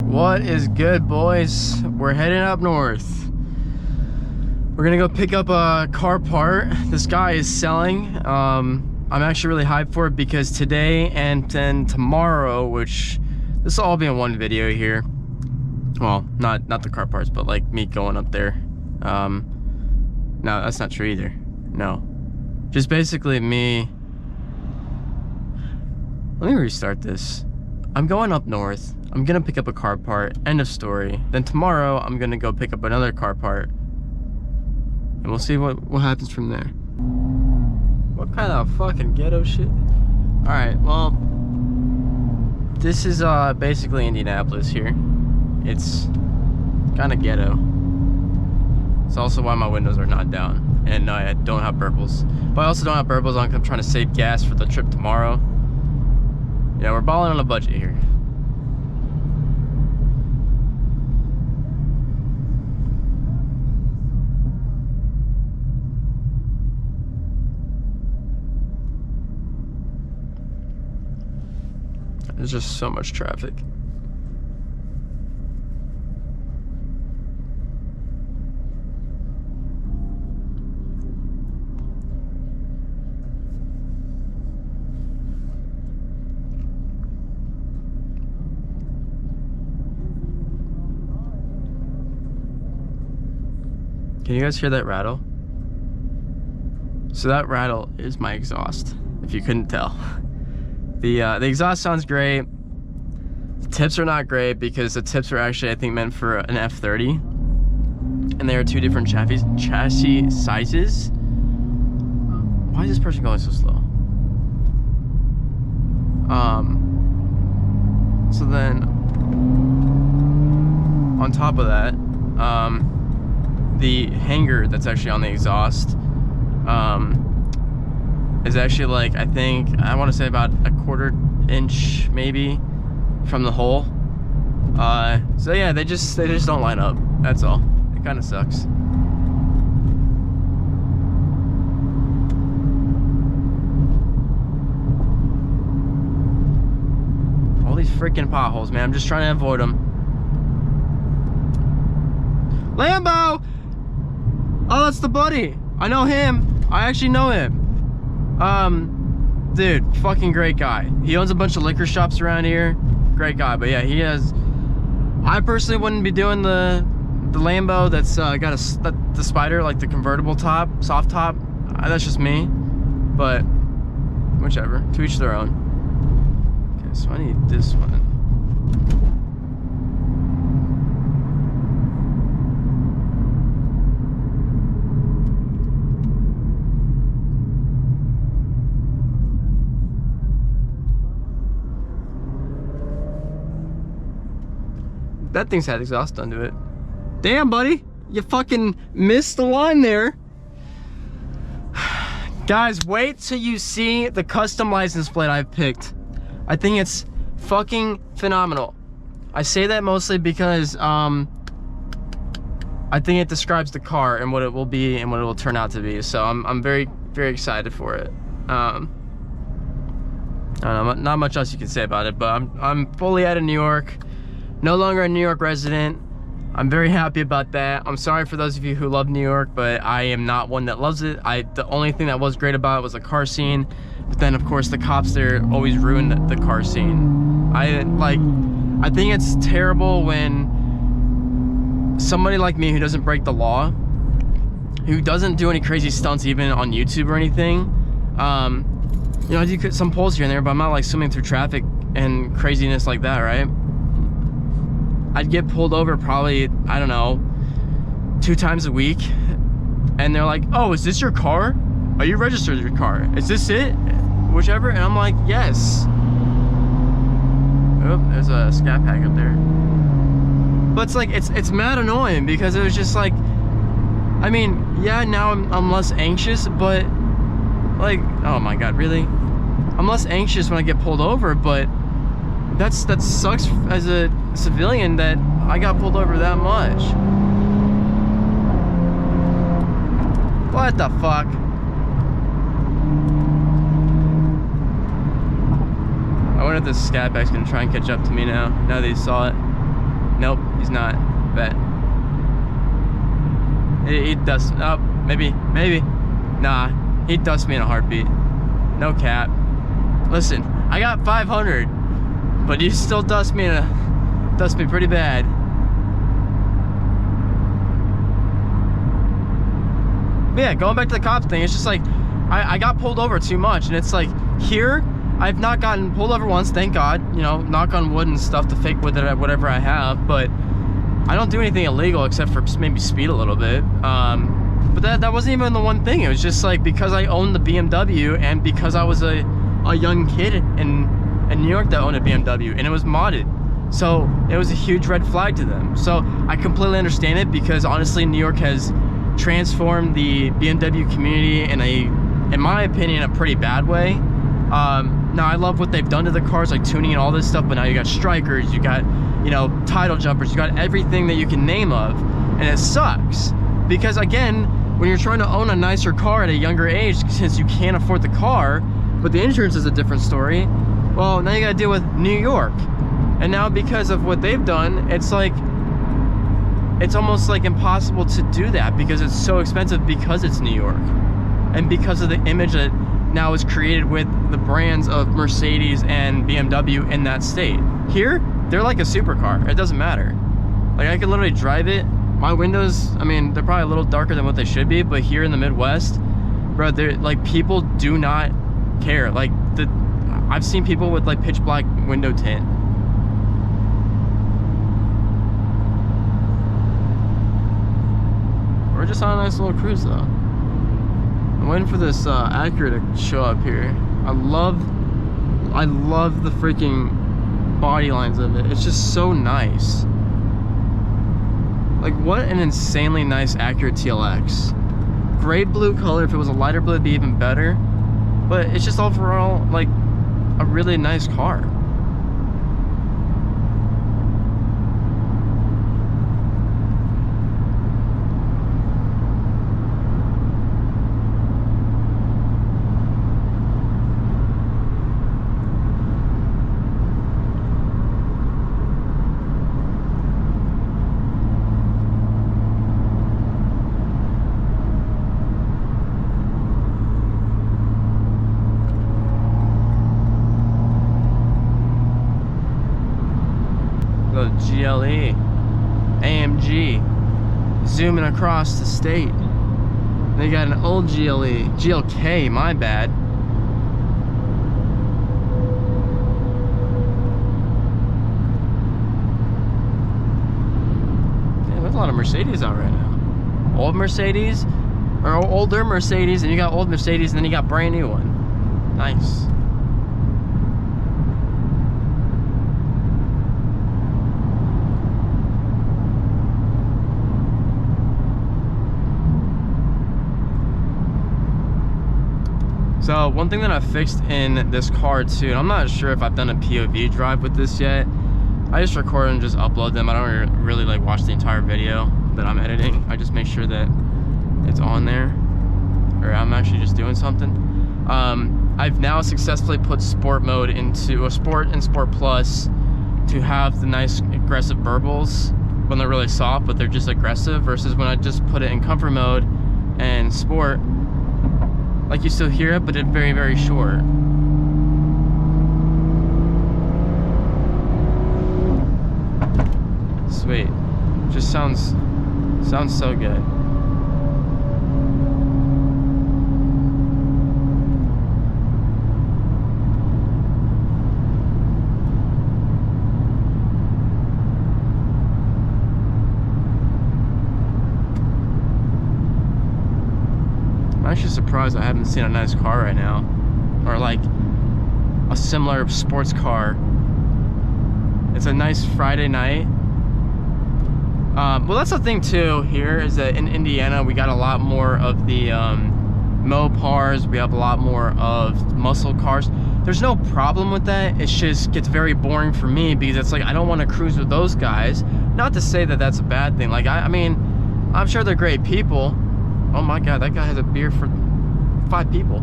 What is good, boys? We're heading up north. We're gonna go pick up a car part this guy is selling. I'm actually really hyped for it because today and then tomorrow, which this will all be in one video here. Well, not the car parts, but like me going up there. No, that's not true either. No, just basically me. Let me restart this. I'm going up north. I'm gonna pick up a car part. End of story. Then tomorrow I'm gonna go pick up another car part, and we'll see what happens from there. What kind of fucking ghetto shit? All right, well, this is basically Indianapolis here. It's kind of ghetto. It's also why my windows are not down, and I don't have purples. But I also don't have purples on. I'm trying to save gas for the trip tomorrow. You know, we're balling on a budget here. There's just so much traffic. Can you guys hear that rattle? So that rattle is my exhaust, if you couldn't tell. The exhaust sounds great. The tips are not great because the tips are actually, I think, meant for an F30. And they are two different chassis sizes. Why is this person going so slow? So then, on top of that, the hanger that's actually on the exhaust is actually like, I want to say about a 1/4 inch maybe from the hole. So yeah, they just don't line up. That's all. It kind of sucks. All these freaking potholes, man. I'm just trying to avoid them. Lambo! Oh, that's the buddy. I know him. I actually know him. Dude, fucking great guy. He owns a bunch of liquor shops around here. Great guy, but yeah, he has. I personally wouldn't be doing the Lambo that's got the spider, like the convertible top, soft top. That's just me. But whichever, to each their own. Okay, so I need this one. That thing's had exhaust done to it. Damn, buddy, you fucking missed the line there. Guys, wait till you see the custom license plate I've picked. I think it's fucking phenomenal. I say that mostly because I think it describes the car and what it will be and what it will turn out to be. So I'm very, very excited for it. I don't know, not much else you can say about it, but I'm fully out of New York. No longer a New York resident. I'm very happy about that. I'm sorry for those of you who love New York, but I am not one that loves it. The only thing that was great about it was the car scene, but then of course the cops there always ruin the car scene. I think it's terrible when somebody like me who doesn't break the law, who doesn't do any crazy stunts even on YouTube or anything. You know, I do some pulls here and there, but I'm not like swimming through traffic and craziness like that, right? I'd get pulled over probably, I don't know, 2 times a week. And they're like, oh, is this your car? Are you registered with your car? Is this it? Whichever. And I'm like, yes. Oh, there's a scat pack up there. But it's like, it's mad annoying because it was just like, I mean, yeah, now I'm less anxious, but like, oh my God, really? I'm less anxious when I get pulled over, but that sucks as a civilian that I got pulled over that much. What the fuck? I wonder if this scat pack's gonna try and catch up to me now that he saw it. Nope, he's not. Bet. He does. Oh, maybe. Nah, he'd dust me in a heartbeat. No cap. Listen, I got 500, but you still dust me pretty bad. But yeah, going back to the cops thing, it's just like I got pulled over too much, and it's like here I've not gotten pulled over once, thank God. You know, knock on wood and stuff to fake with it, whatever I have, but I don't do anything illegal except for maybe speed a little bit. But that wasn't even the one thing. It was just like because I owned the BMW and because I was a young kid in New York that owned a BMW and it was modded. So it was a huge red flag to them. So I completely understand it because honestly, New York has transformed the BMW community in my opinion, a pretty bad way. Now I love what they've done to the cars, like tuning and all this stuff, but now you got strikers, you got, you know, title jumpers, you got everything that you can name of, and it sucks. Because again, when you're trying to own a nicer car at a younger age, since you can't afford the car, but the insurance is a different story, well, now you gotta deal with New York. And now because of what they've done, it's like, it's almost like impossible to do that because it's so expensive because it's New York. And because of the image that now is created with the brands of Mercedes and BMW in that state. Here, they're like a supercar. It doesn't matter. Like I could literally drive it. My windows, I mean, they're probably a little darker than what they should be, but here in the Midwest, bro, they're like, people do not care. Like I've seen people with like pitch black window tint. We're just on a nice little cruise though. I'm waiting for this Acura to show up here. I love the freaking body lines of it. It's just so nice. Like what an insanely nice Acura TLX. Great blue color. If it was a lighter blue it'd be even better. But it's just overall like a really nice car. GLE, AMG, zooming across the state. They got an old GLE, GLK, my bad. Yeah, there's a lot of Mercedes out right now. Old Mercedes, or older Mercedes, and you got old Mercedes, and then you got brand new one. Nice. So one thing that I fixed in this car too, and I'm not sure if I've done a POV drive with this yet. I just record and just upload them. I don't really like watch the entire video that I'm editing. I just make sure that it's on there, or I'm actually just doing something. I've now successfully put sport mode into a sport and sport plus to have the nice aggressive burbles when they're really soft, but they're just aggressive, versus when I just put it in comfort mode and sport. Like you still hear it, but it's very, very short. Sweet. Just sounds so good. I'm actually surprised I haven't seen a nice car right now, or like a similar sports car. It's a nice Friday night. Well, that's the thing too here, is that in Indiana we got a lot more of the Mopars. We have a lot more of muscle cars. There's no problem with that. It just gets very boring for me because it's like I don't want to cruise with those guys. Not to say that that's a bad thing. Like I mean, I'm sure they're great people. Oh my God, that guy has a beer for 5 people.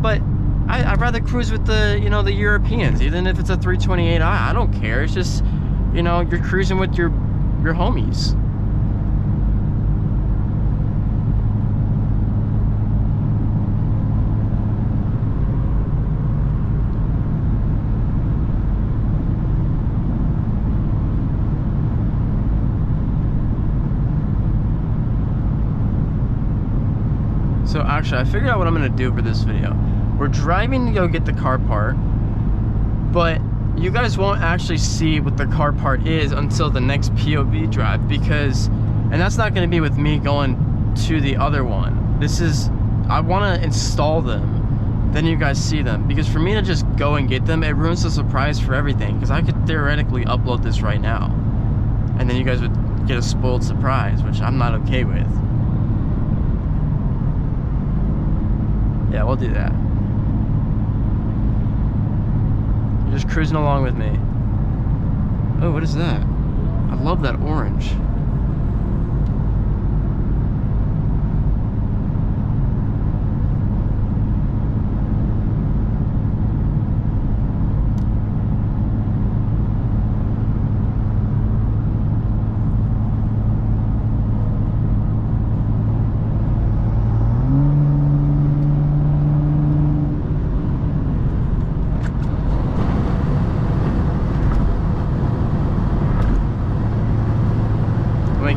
But I'd rather cruise with the, you know, the Europeans, even if it's a 328i. I don't care. It's just, you know, you're cruising with your homies. So actually, I figured out what I'm gonna do for this video. We're driving to go get the car part, but you guys won't actually see what the car part is until the next POV drive, because, and that's not gonna be with me going to the other one. This is, I wanna install them, then you guys see them. Because for me to just go and get them, it ruins the surprise for everything. Because I could theoretically upload this right now, and then you guys would get a spoiled surprise, which I'm not okay with. Yeah, we'll do that. You're just cruising along with me. Oh, what is that? I love that orange.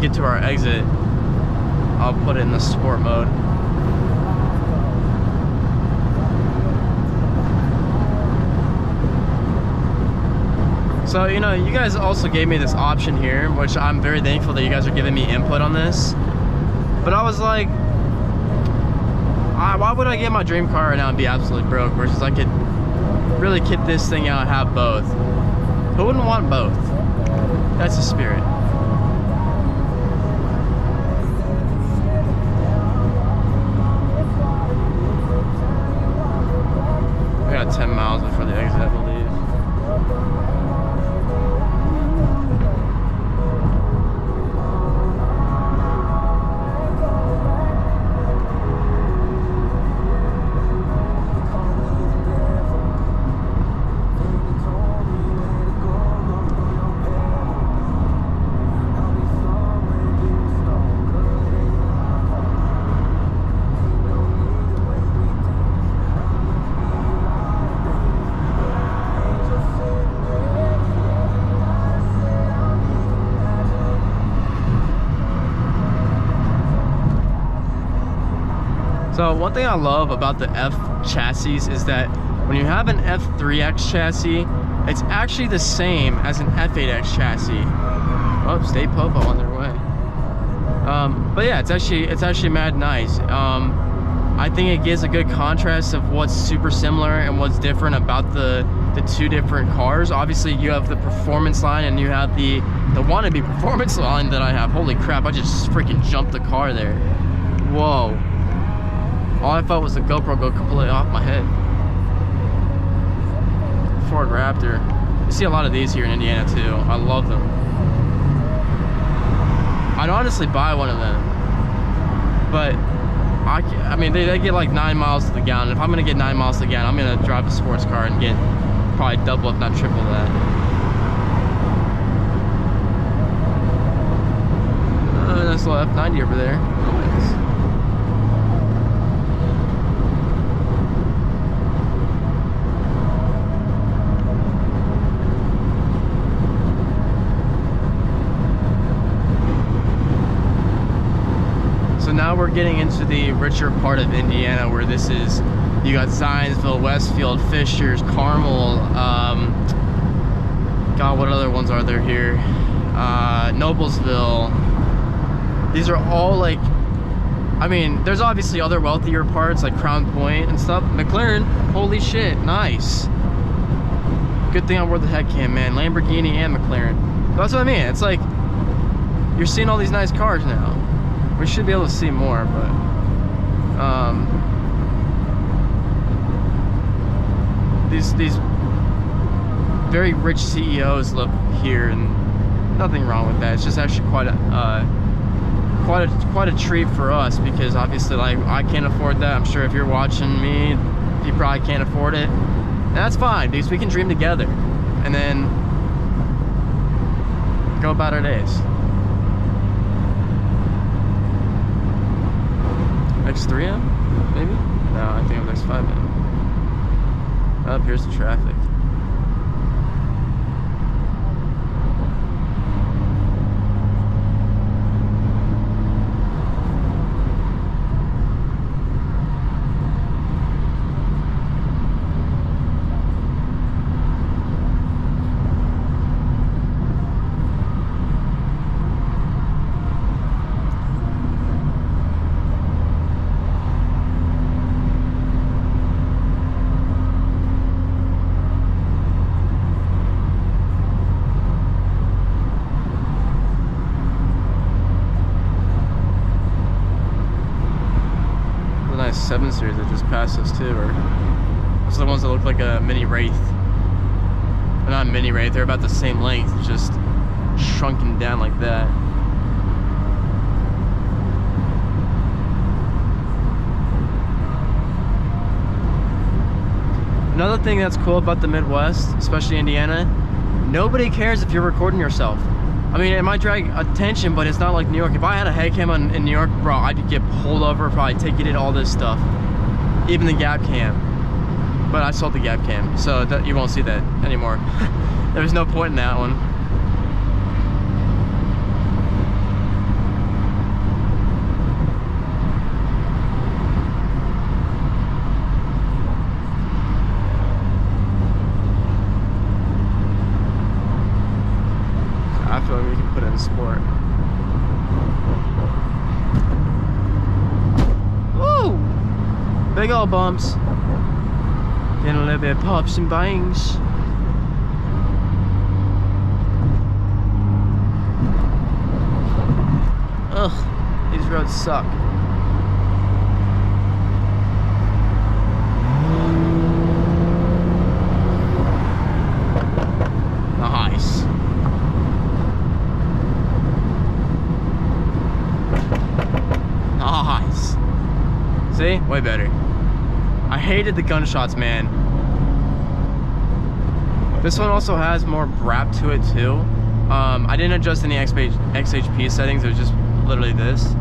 Get to our exit, I'll put it in the sport mode. So, you know, you guys also gave me this option here, which I'm very thankful that you guys are giving me input on this. But I was like, why would I get my dream car right now and be absolutely broke versus I could really kit this thing out and have both? Who wouldn't want both? That's the spirit. We got 10 miles before the exit, I believe. So one thing I love about the F chassis is that when you have an F3X chassis, it's actually the same as an F8X chassis. Oh, State Popo on their way. But yeah, it's actually mad nice. I think it gives a good contrast of what's super similar and what's different about the two different cars. Obviously, you have the performance line and you have the wannabe performance line that I have. Holy crap! I just freaking jumped the car there. Whoa. All I felt was the GoPro go completely off my head. Ford Raptor. You see a lot of these here in Indiana too. I love them. I'd honestly buy one of them. But, I mean, they get like 9 miles to the gallon. If I'm gonna get 9 miles to the gallon, I'm gonna drive a sports car and get probably double if not triple that. Nice little F90 over there. Nice. Now we're getting into the richer part of Indiana, where this is, you got Zionsville, Westfield, Fishers, Carmel, God, what other ones are there here? Noblesville. These are all like, I mean, there's obviously other wealthier parts like Crown Point and stuff. McLaren, holy shit, nice. Good thing I wore the head cam, man. Lamborghini and McLaren. But that's what I mean. It's like, you're seeing all these nice cars now. We should be able to see more, but these very rich CEOs live here, and nothing wrong with that. It's just actually quite a treat for us, because obviously, like, I can't afford that. I'm sure if you're watching me, you probably can't afford it, and that's fine, because we can dream together. And then go about our days. X3M? Maybe? No, I think it was X5M. Oh, here's the traffic. The nice 7 Series that just passed us too, or those are the ones that look like a mini Wraith. They're not a mini Wraith, they're about the same length, just shrunken down like that. Another thing that's cool about the Midwest, especially Indiana, nobody cares if you're recording yourself. I mean, it might drag attention, but it's not like New York. If I had a head cam in New York, bro, I'd get pulled over, probably ticketed, all this stuff. Even the gap cam. But I sold the gap cam, so that, you won't see that anymore. There was no point in that one. I feel like we can put it in sport. Woo! Big old bumps. Getting a little bit of pops and bangs. Ugh, these roads suck. Nice. Nice. See? Way better. I hated the gunshots, man. This one also has more brap to it too. I didn't adjust any XHP settings. It was just literally this.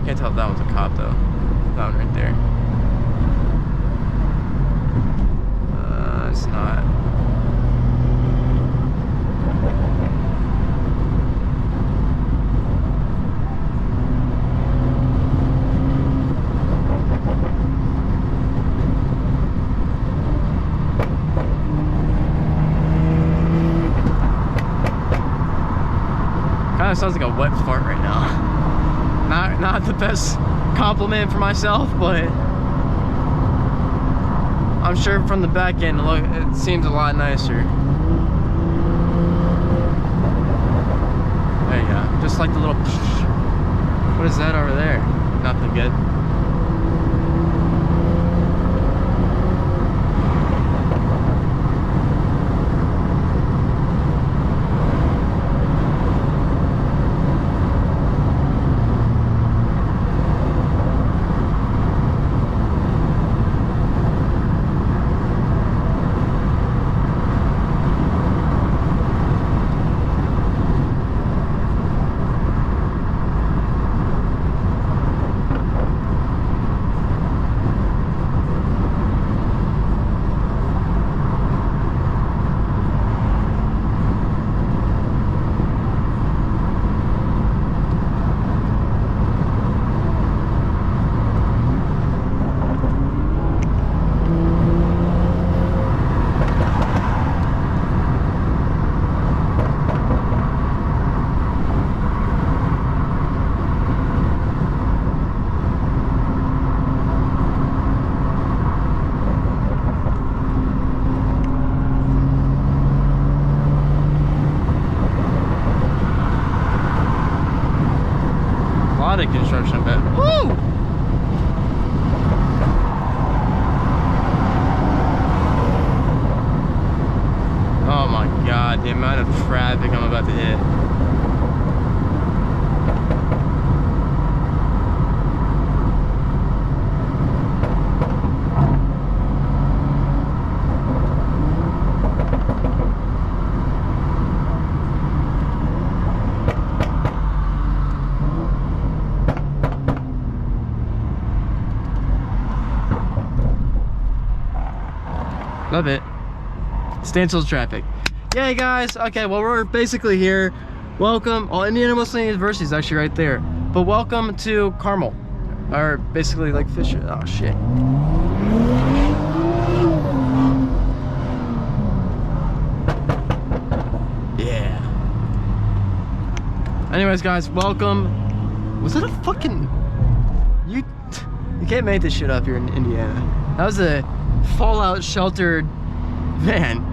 Can't tell if that one's a cop though. That one right there. It's not. Kind of sounds like a wet fart right now. Not the best compliment for myself, but I'm sure from the back end, it seems a lot nicer. There you go. Just like the little. What is that over there? Nothing good. Construction bed. Woo! Oh my god, the amount of traffic I'm about to hit. Love it. Standstill traffic. Yay, guys. Okay, well, we're basically here. Welcome. Oh, Indiana Muslim University is actually right there. But welcome to Carmel. Or basically like Fisher. Oh, shit. Yeah. Anyways, guys, welcome. Was that a fucking... You can't make this shit up here in Indiana. That was a fallout sheltered van.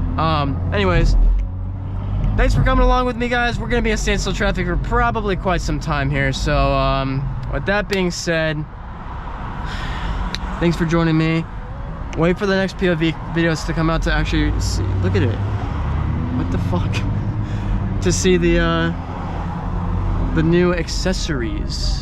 Anyways, thanks for coming along with me, guys. We're gonna be in standstill traffic for probably quite some time here. So, with that being said, thanks for joining me. Wait for the next POV videos to come out to actually see. Look at it. What the fuck? To see the new accessories.